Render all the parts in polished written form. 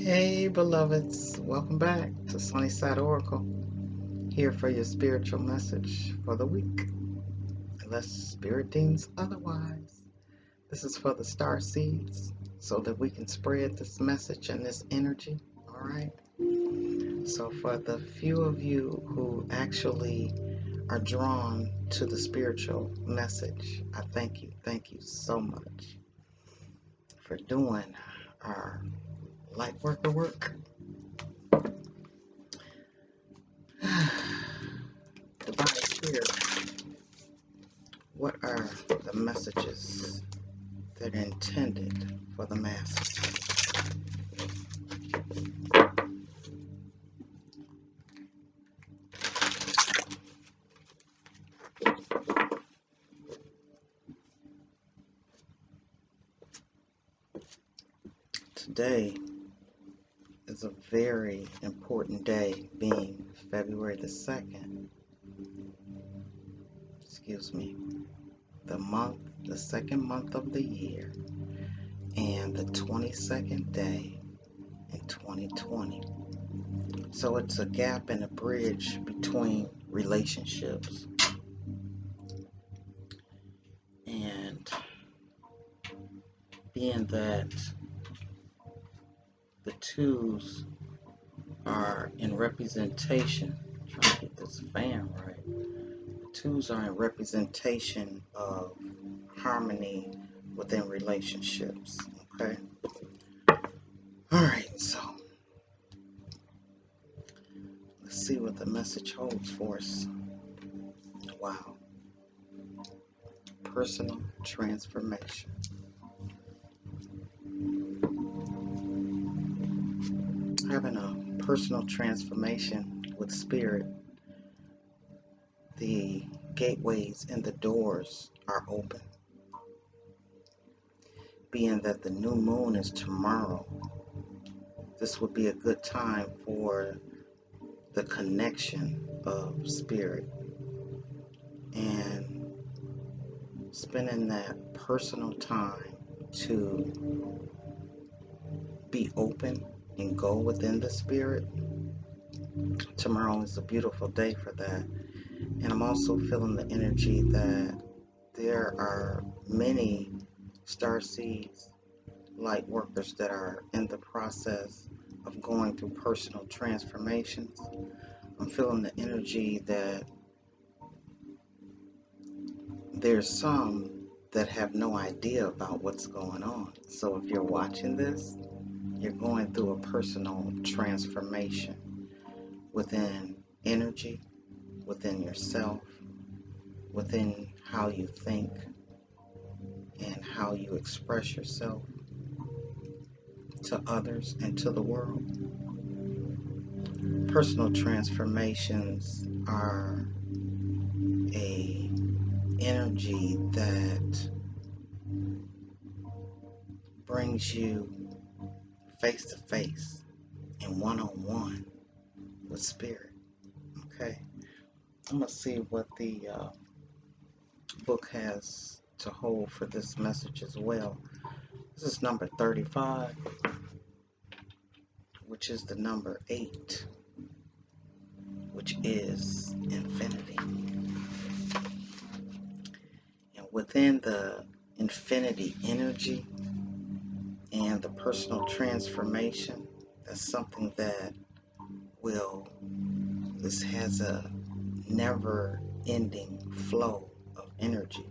Hey, beloveds, welcome back to Sunnyside Oracle, here for your spiritual message for the week, unless Spirit deems otherwise. This is for the star seeds, so that we can spread this message and this energy, all right? So for the few of you who actually are drawn to the spiritual message, I thank you so much for doing our light worker work. Divine Spirit, what are the messages that are intended for the masses? Today is a very important day, being February the 2nd. The second month of the year, and the 22nd day in 2020. So it's a gap and a bridge between relationships. And being that the twos are in representation, trying to get this fan right. The twos are in representation of harmony within relationships. Okay. Alright, so let's see what the message holds for us. Wow. Personal transformation. Having a personal transformation with spirit, the gateways and the doors are open. Being that the new moon is tomorrow, this would be a good time for the connection of spirit and spending that personal time to be open and go within the spirit. Tomorrow is a beautiful day for that. And I'm also feeling the energy that there are many star seeds, light workers that are in the process of going through personal transformations. I'm feeling the energy that there's some that have no idea about what's going on. So if you're watching this, you're going through a personal transformation within energy, within yourself, within how you think and how you express yourself to others and to the world. Personal transformations are a energy that brings you face to face and one-on-one with spirit. Okay, I'm gonna see what the book has to hold for this message as well. This is number 35, which is the number 8, which is infinity. And within the infinity energy and the personal transformation, that's something that this has a never ending flow of energy.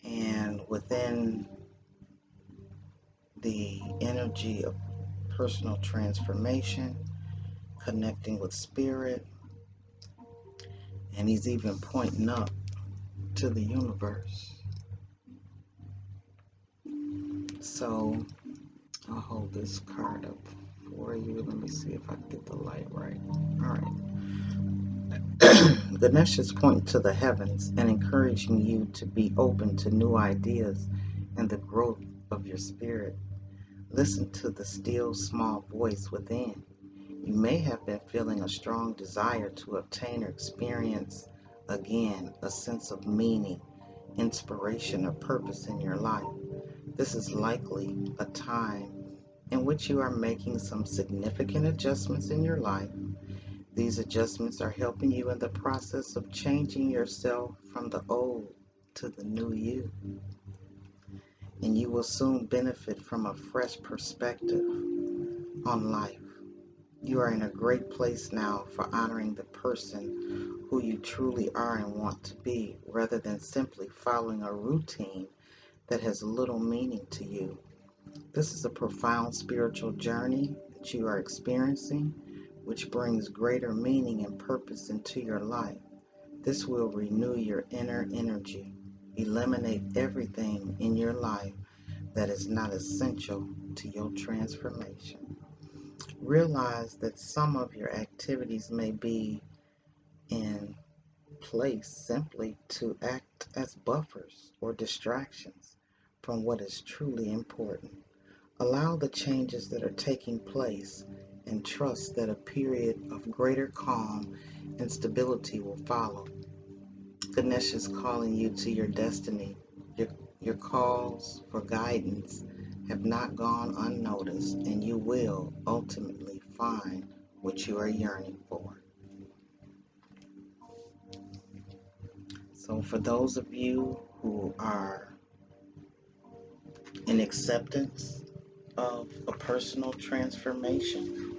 And within the energy of personal transformation, connecting with spirit, and he's even pointing up to the universe. So I'll hold this card up for you. Let me see if I can get the light right. All right. Ganesh is pointing to the heavens and encouraging you to be open to new ideas and the growth of your spirit. Listen to the still small voice within. You may have been feeling a strong desire to obtain or experience again a sense of meaning, inspiration, or purpose in your life. This is likely a time in which you are making some significant adjustments in your life. These adjustments are helping you in the process of changing yourself from the old to the new you. And you will soon benefit from a fresh perspective on life. You are in a great place now for honoring the person who you truly are and want to be, rather than simply following a routine that has little meaning to you. This is a profound spiritual journey that you are experiencing, which brings greater meaning and purpose into your life. This will renew your inner energy, eliminate everything in your life that is not essential to your transformation. Realize that some of your activities may be in place simply to act as buffers or distractions from what is truly important. Allow the changes that are taking place and trust that a period of greater calm and stability will follow. Ganesh is calling you to your destiny. Your calls for guidance have not gone unnoticed, and you will ultimately find what you are yearning for. So for those of you who are in acceptance of a personal transformation,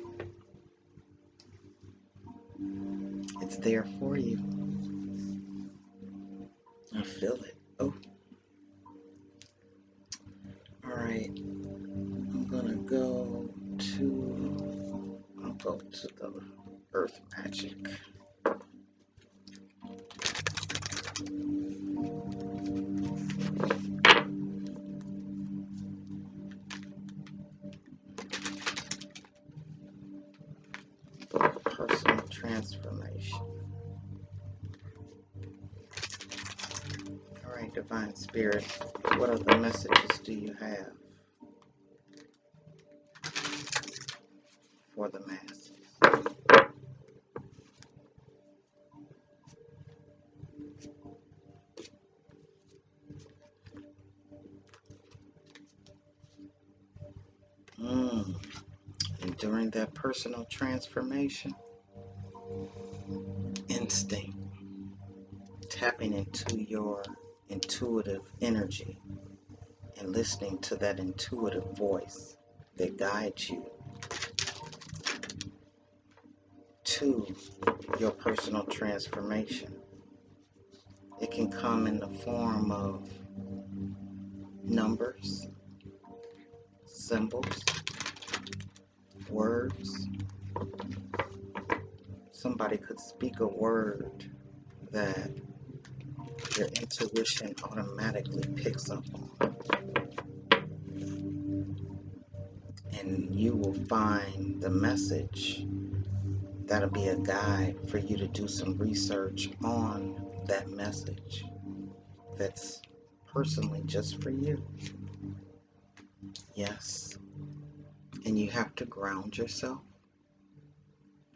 it's there for you. I feel it. Oh, all right. I'll go to the Earth Magic. Personal transformation. All right, Divine Spirit, what other messages do you have for the masses? And during that personal transformation, instinct, tapping into your intuitive energy and listening to that intuitive voice that guides you to your personal transformation. It can come in the form of numbers, symbols, words. Somebody could speak a word that your intuition automatically picks up on. And you will find the message that'll be a guide for you to do some research on that message that's personally just for you. Yes. And you have to ground yourself.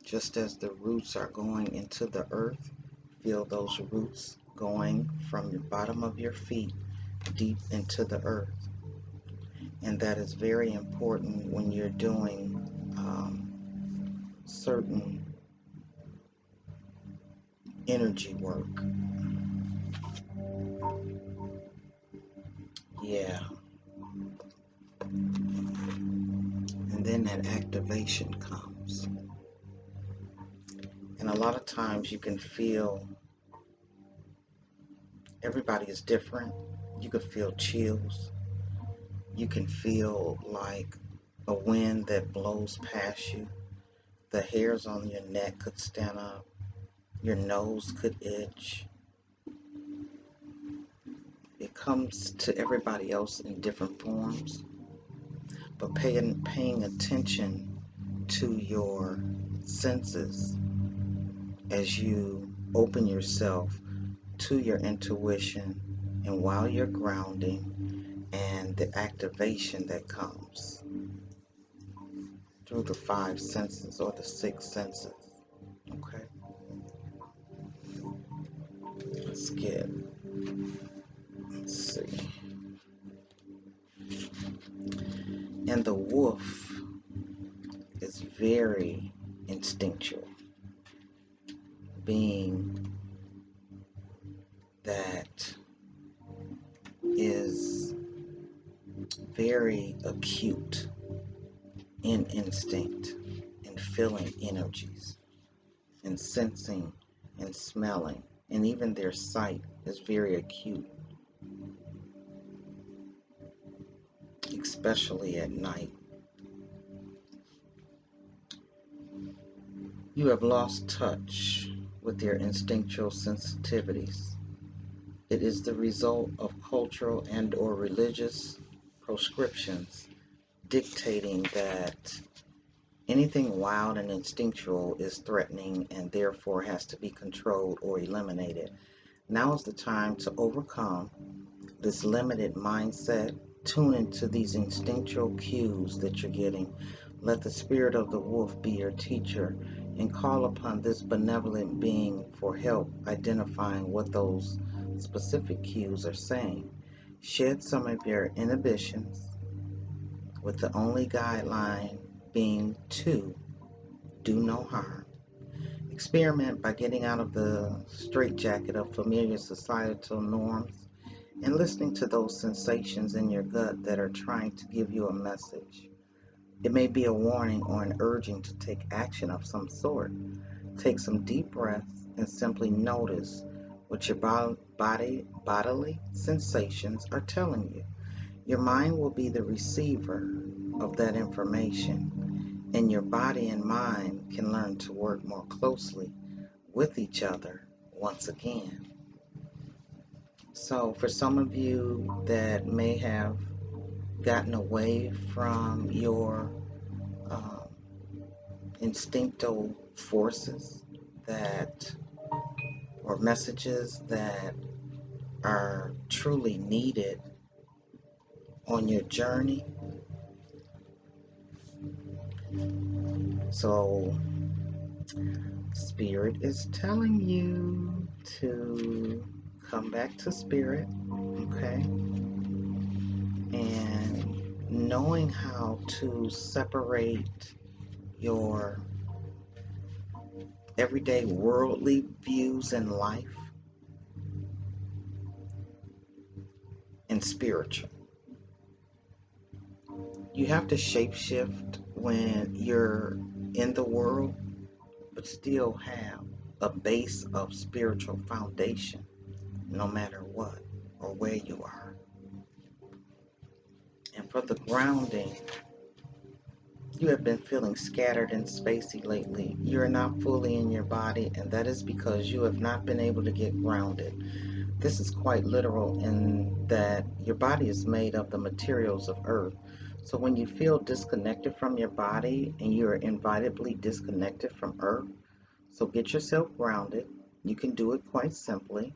Just as the roots are going into the earth, feel those roots going from the bottom of your feet deep into the earth. And that is very important when you're doing certain energy work. Yeah. And then that activation comes. And a lot of times you can feel, everybody is different. You can feel chills. You can feel like a wind that blows past you. The hairs on your neck could stand up. Your nose could itch. It comes to everybody else in different forms. But paying attention to your senses as you open yourself to your intuition, and while you're grounding, and the activation that comes through the 5 senses or the 6 senses. Okay? Let's see. And the wolf is very instinctual, being that is very acute in instinct and feeling energies and sensing and smelling, and even their sight is very acute, especially at night. You have lost touch with your instinctual sensitivities. It is the result of cultural and or religious proscriptions dictating that anything wild and instinctual is threatening and therefore has to be controlled or eliminated. Now is the time to overcome this limited mindset. Tune into these instinctual cues that you're getting. Let the spirit of the wolf be your teacher and call upon this benevolent being for help identifying what those specific cues are saying. Shed some of your inhibitions with the only guideline being to do no harm. Experiment by getting out of the straitjacket of familiar societal norms and listening to those sensations in your gut that are trying to give you a message. It may be a warning or an urging to take action of some sort. Take some deep breaths and simply notice what your bodily sensations are telling you. Your mind will be the receiver of that information, and your body and mind can learn to work more closely with each other once again. So for some of you that may have gotten away from your um, instinctual forces that or messages that are truly needed on your journey. So Spirit is telling you to come back to Spirit, okay? And knowing how to separate your everyday worldly views in life and spiritual. You have to shapeshift when you're in the world, but still have a base of spiritual foundation no matter what or where you are. And for the grounding, you have been feeling scattered and spacey lately. You're not fully in your body, and that is because you have not been able to get grounded. This is quite literal in that your body is made of the materials of earth. So when you feel disconnected from your body and you're inevitably disconnected from earth, so get yourself grounded. You can do it quite simply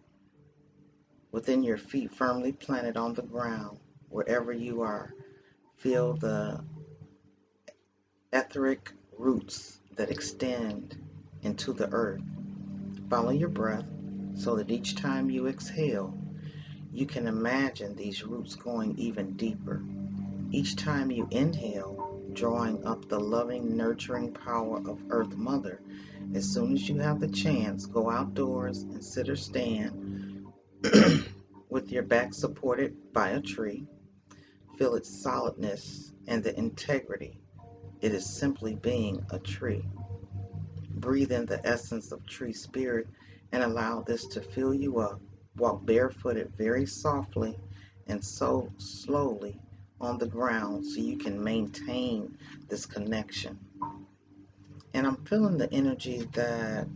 within your feet firmly planted on the ground, wherever you are. Feel the etheric roots that extend into the earth. Follow your breath so that each time you exhale, you can imagine these roots going even deeper. Each time you inhale, drawing up the loving, nurturing power of Earth Mother. As soon as you have the chance, go outdoors and sit or stand with your back supported by a tree. Feel its solidness and the integrity. It is simply being a tree. Breathe in the essence of tree spirit and allow this to fill you up. Walk barefooted very softly and so slowly on the ground so you can maintain this connection. And I'm feeling the energy that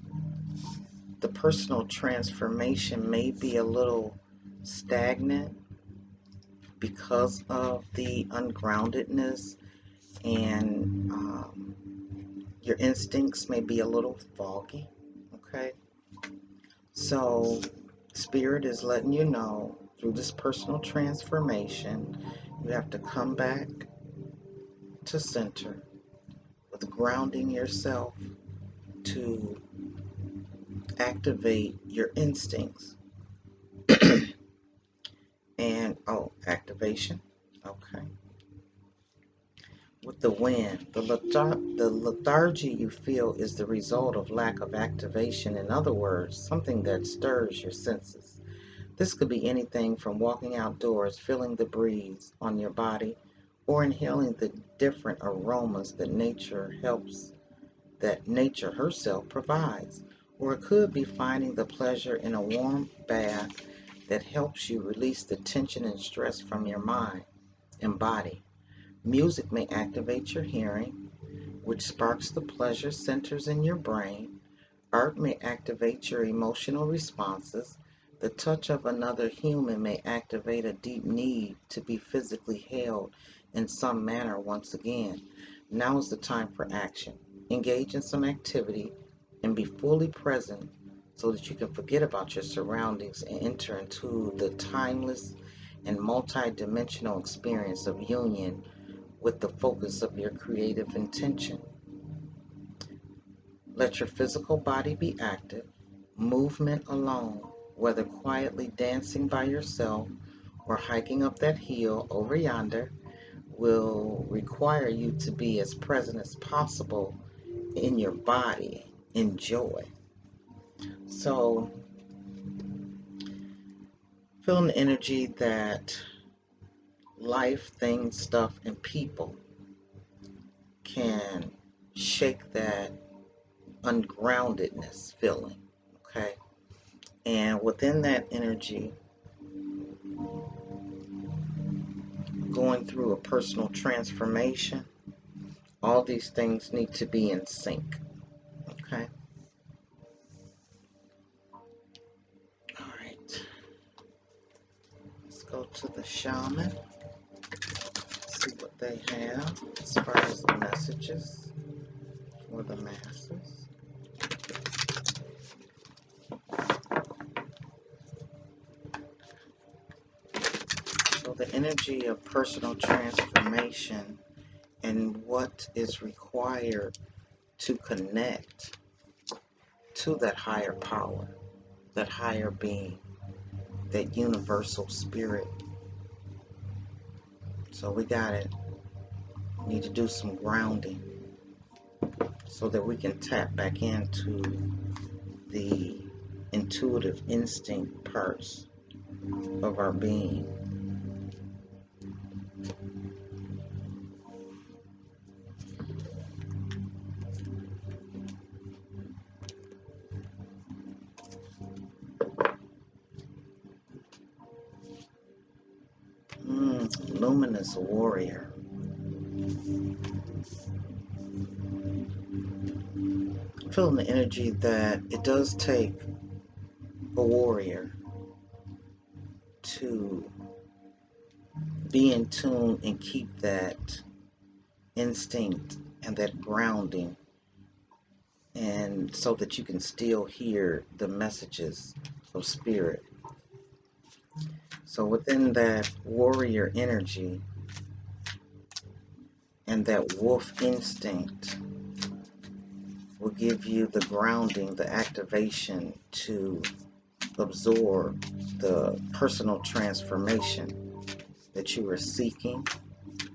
the personal transformation may be a little stagnant because of the ungroundedness, and your instincts may be a little foggy. Okay, so Spirit is letting you know through this personal transformation, you have to come back to center with grounding yourself to activate your instincts. And activation. Okay. with the wind. The lethargy you feel is the result of lack of activation. In other words, something that stirs your senses. This could be anything from walking outdoors, feeling the breeze on your body, or inhaling the different aromas that nature herself provides. Or it could be finding the pleasure in a warm bath that helps you release the tension and stress from your mind and body. Music may activate your hearing, which sparks the pleasure centers in your brain. Art may activate your emotional responses. The touch of another human may activate a deep need to be physically held in some manner once again. Now is the time for action. Engage in some activity and be fully present so that you can forget about your surroundings and enter into the timeless and multi-dimensional experience of union with the focus of your creative intention. Let your physical body be active. Movement alone, whether quietly dancing by yourself or hiking up that hill over yonder, will require you to be as present as possible in your body. Enjoy. So, feel an energy that life, things, stuff, and people can shake that ungroundedness feeling. Okay? And within that energy, going through a personal transformation, all these things need to be in sync. Okay? All right. Let's go to the shaman, see what they have as far as the messages for the masses. So the energy of personal transformation and what is required to connect to that higher power, that higher being, that universal spirit. So we need to do some grounding so that we can tap back into the intuitive instinct parts of our being. Luminous warrior. Feeling the energy that it does take a warrior to be in tune and keep that instinct and that grounding, and so that you can still hear the messages of spirit. So within that warrior energy and that wolf instinct will give you the grounding, the activation to absorb the personal transformation that you are seeking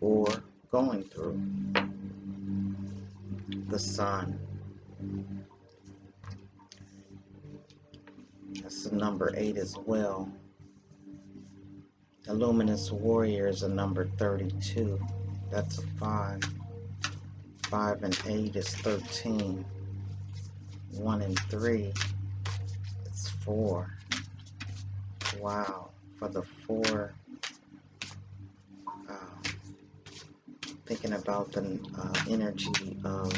or going through. The sun. That's the number 8 as well. The luminous warrior is a number 32. That's a 5. 5 and 8 is 13. 1 and 3 is 4. Wow. For the 4, thinking about the energy of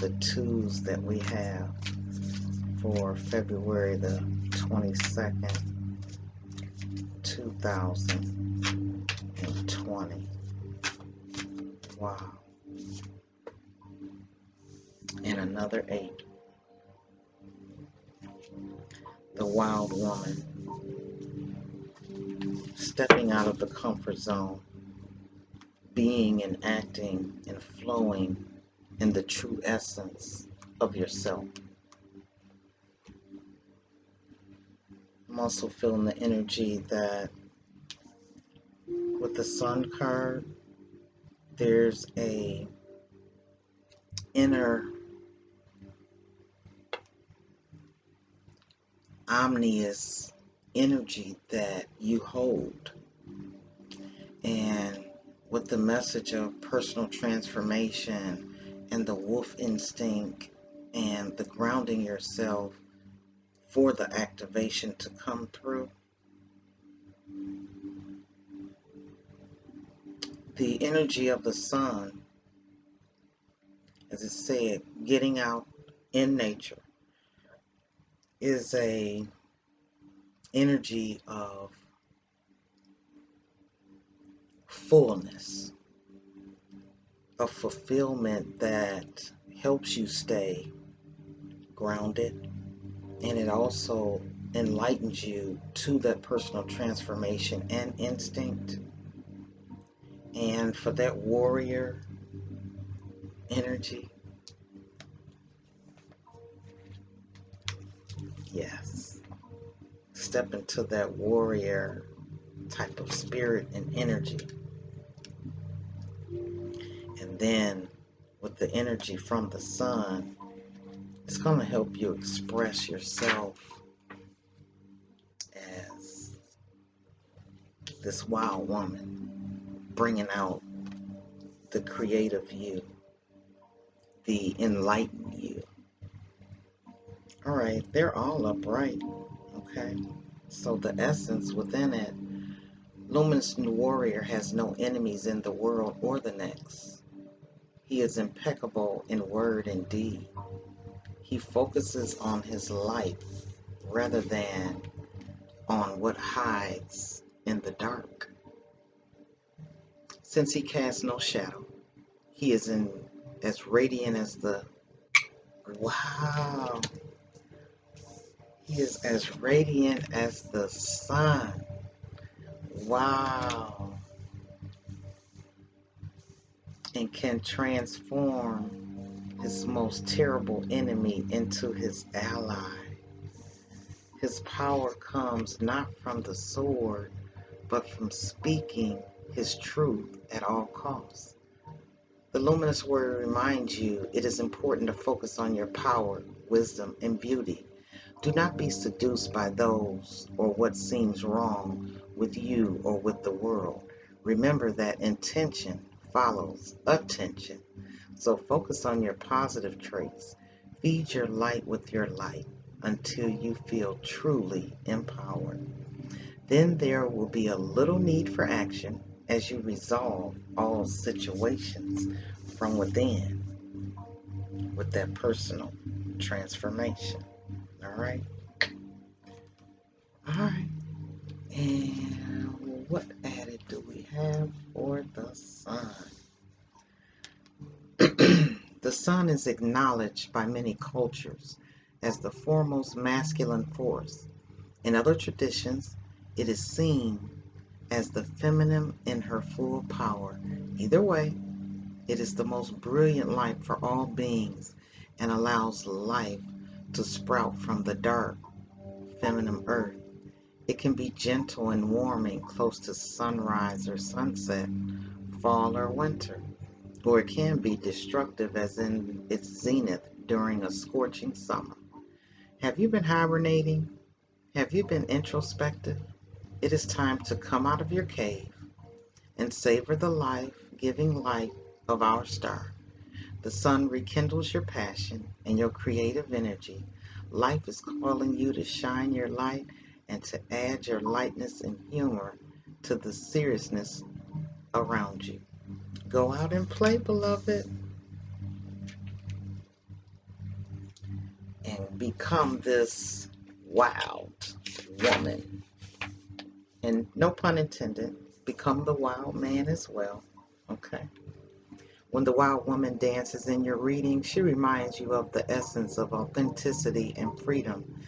the 2s that we have for February the 22nd, 2020. Wow. And another 8. The wild woman. Stepping out of the comfort zone. Being and acting and flowing in the true essence of yourself. I'm also feeling the energy that with the sun card, there's a inner omnious energy that you hold. And with the message of personal transformation and the wolf instinct and the grounding yourself for the activation to come through, the energy of the sun, as it said, getting out in nature, is a energy of fullness, of fulfillment that helps you stay grounded, and it also enlightens you to that personal transformation and instinct. And for that warrior energy, yes, step into that warrior type of spirit and energy. And then with the energy from the sun, it's going to help you express yourself as this wild woman, bringing out the creative you, the enlightened you. All right, they're all upright. Okay, so the essence within it, Luminous New Warrior has no enemies in the world or the next. He is impeccable in word and deed. He focuses on his light rather than on what hides in the dark. Since he casts no shadow, he is as radiant as the, wow, he is as radiant as the sun. Wow. And can transform his most terrible enemy into his ally. His power comes not from the sword, but from speaking his truth at all costs. The luminous word reminds you it is important to focus on your power, wisdom, and beauty. Do not be seduced by those or what seems wrong with you or with the world. Remember that intention follows attention. So focus on your positive traits. Feed your light with your light until you feel truly empowered. Then there will be a little need for action as you resolve all situations from within with that personal transformation. All right? All right. And what added do we have for the sun? The sun is acknowledged by many cultures as the foremost masculine force. In other traditions, it is seen as the feminine in her full power. Either way, it is the most brilliant light for all beings and allows life to sprout from the dark, feminine earth. It can be gentle and warming close to sunrise or sunset, fall or winter, or it can be destructive as in its zenith during a scorching summer. Have you been hibernating? Have you been introspective? It is time to come out of your cave and savor the life-giving light of our star. The sun rekindles your passion and your creative energy. Life is calling you to shine your light and to add your lightness and humor to the seriousness around you. Go out and play, beloved, and become this wild woman. And no pun intended, become the wild man as well. Okay. When the wild woman dances in your reading, she reminds you of the essence of authenticity and freedom,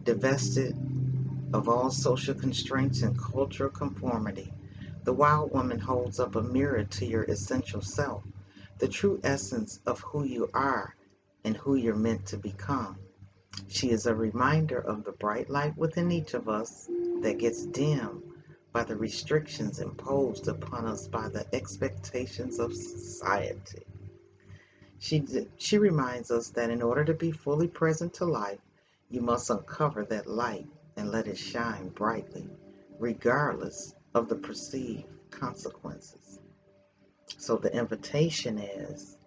divested of all social constraints and cultural conformity. The wild woman holds up a mirror to your essential self, the true essence of who you are and who you're meant to become. She is a reminder of the bright light within each of us that gets dim by the restrictions imposed upon us by the expectations of society. She reminds us that in order to be fully present to life, you must uncover that light and let it shine brightly, regardless of the perceived consequences. So the invitation is,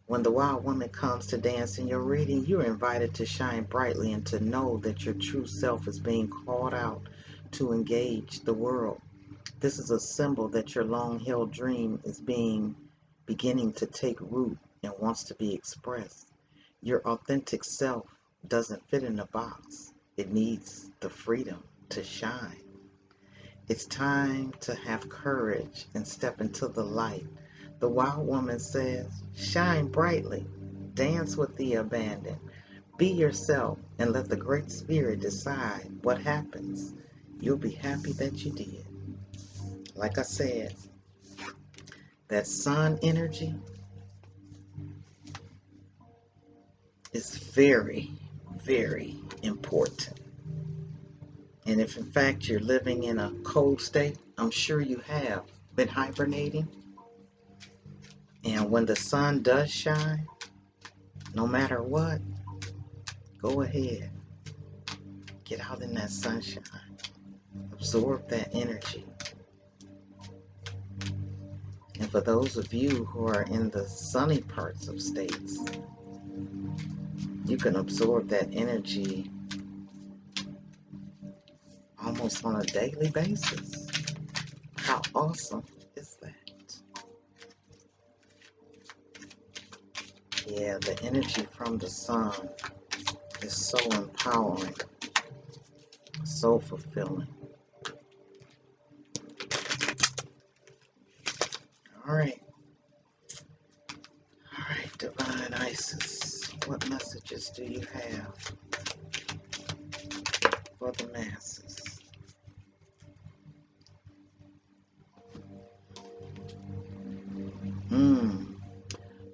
when the wild woman comes to dance in your reading, you're invited to shine brightly and to know that your true self is being called out to engage the world. This is a symbol that your long-held dream is beginning to take root and wants to be expressed. Your authentic self doesn't fit in a box. It needs the freedom to shine. It's time to have courage and step into the light. The wild woman says, shine brightly, dance with the abandon, be yourself, and let the Great Spirit decide what happens. You'll be happy that you did. Like I said, that sun energy is very, very important. And if in fact you're living in a cold state, I'm sure you have been hibernating. And when the sun does shine, no matter what, go ahead, get out in that sunshine, absorb that energy. And for those of you who are in the sunny parts of states, you can absorb that energy almost on a daily basis. How awesome is that? Yeah, the energy from the sun is so empowering, so fulfilling. All right, Divine Isis, what messages do you have for the masses?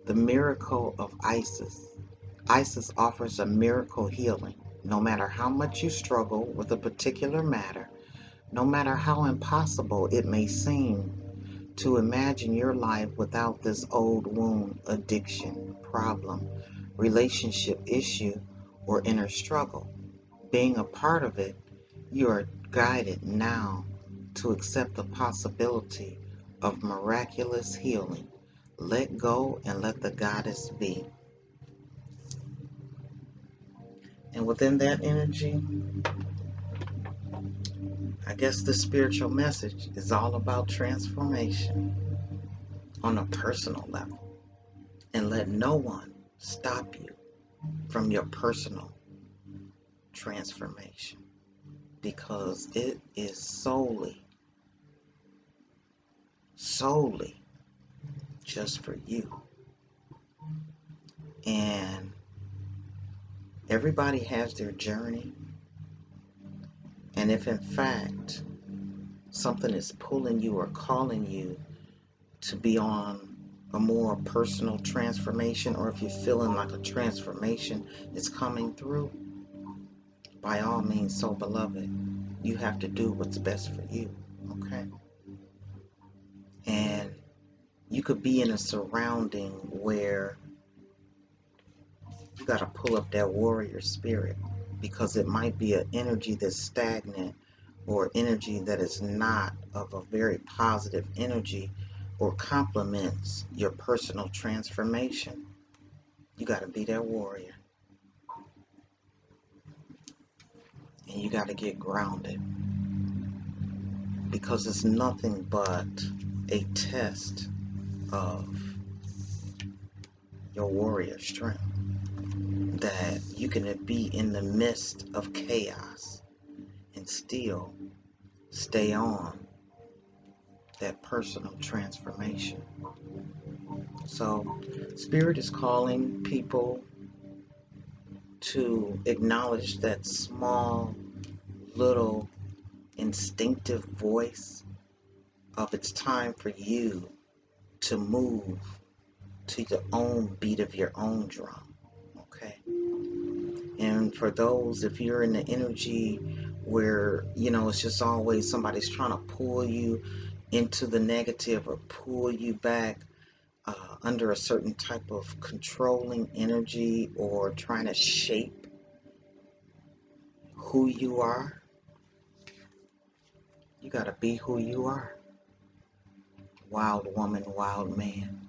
The miracle of Isis. Isis offers a miracle healing. No matter how much you struggle with a particular matter, no matter how impossible it may seem to imagine your life without this old wound, addiction, problem, relationship issue, or inner struggle, being a part of it, you are guided now to accept the possibility of miraculous healing. Let go and let the goddess be. And within that energy, I guess the spiritual message is all about transformation on a personal level. And let no one stop you from your personal transformation, because it is solely just for you. And everybody has their journey. And if in fact something is pulling you or calling you to be on a more personal transformation, or if you're feeling like a transformation is coming through, by all means, so beloved, you have to do what's best for you, okay? And you could be in a surrounding where you got to pull up that warrior spirit, because it might be an energy that's stagnant, or energy that is not of a very positive energy or complements your personal transformation. You got to be that warrior. And you got to get grounded, because it's nothing but a test of your warrior strength, that you can be in the midst of chaos and still stay on that personal transformation. So Spirit is calling people to acknowledge that small, little, instinctive voice of it's time for you to move to your own beat of your own drum, okay? And for those, if you're in the energy where, it's just always somebody's trying to pull you into the negative or pull you back under a certain type of controlling energy or trying to shape who you are. You got to be who you are. Wild woman, wild man.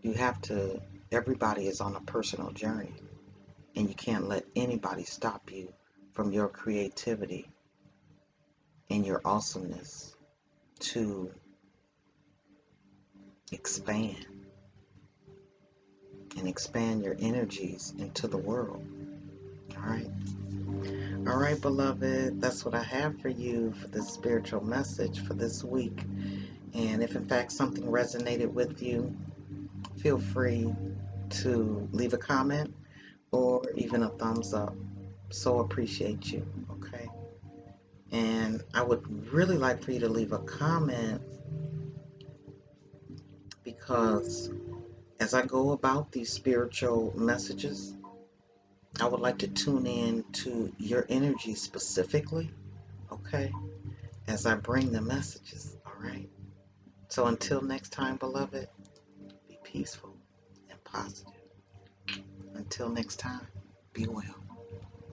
You have to, everybody is on a personal journey, and you can't let anybody stop you from your creativity and your awesomeness to expand and expand your energies into the world. All right. All right, beloved, that's what I have for you for this spiritual message for this week. And if in fact something resonated with you, feel free to leave a comment or even a thumbs up. So appreciate you, okay? And I would really like for you to leave a comment, because as I go about these spiritual messages, I would like to tune in to your energy specifically, okay? As I bring the messages, all right? So until next time, beloved, be peaceful and positive. Until next time, be well.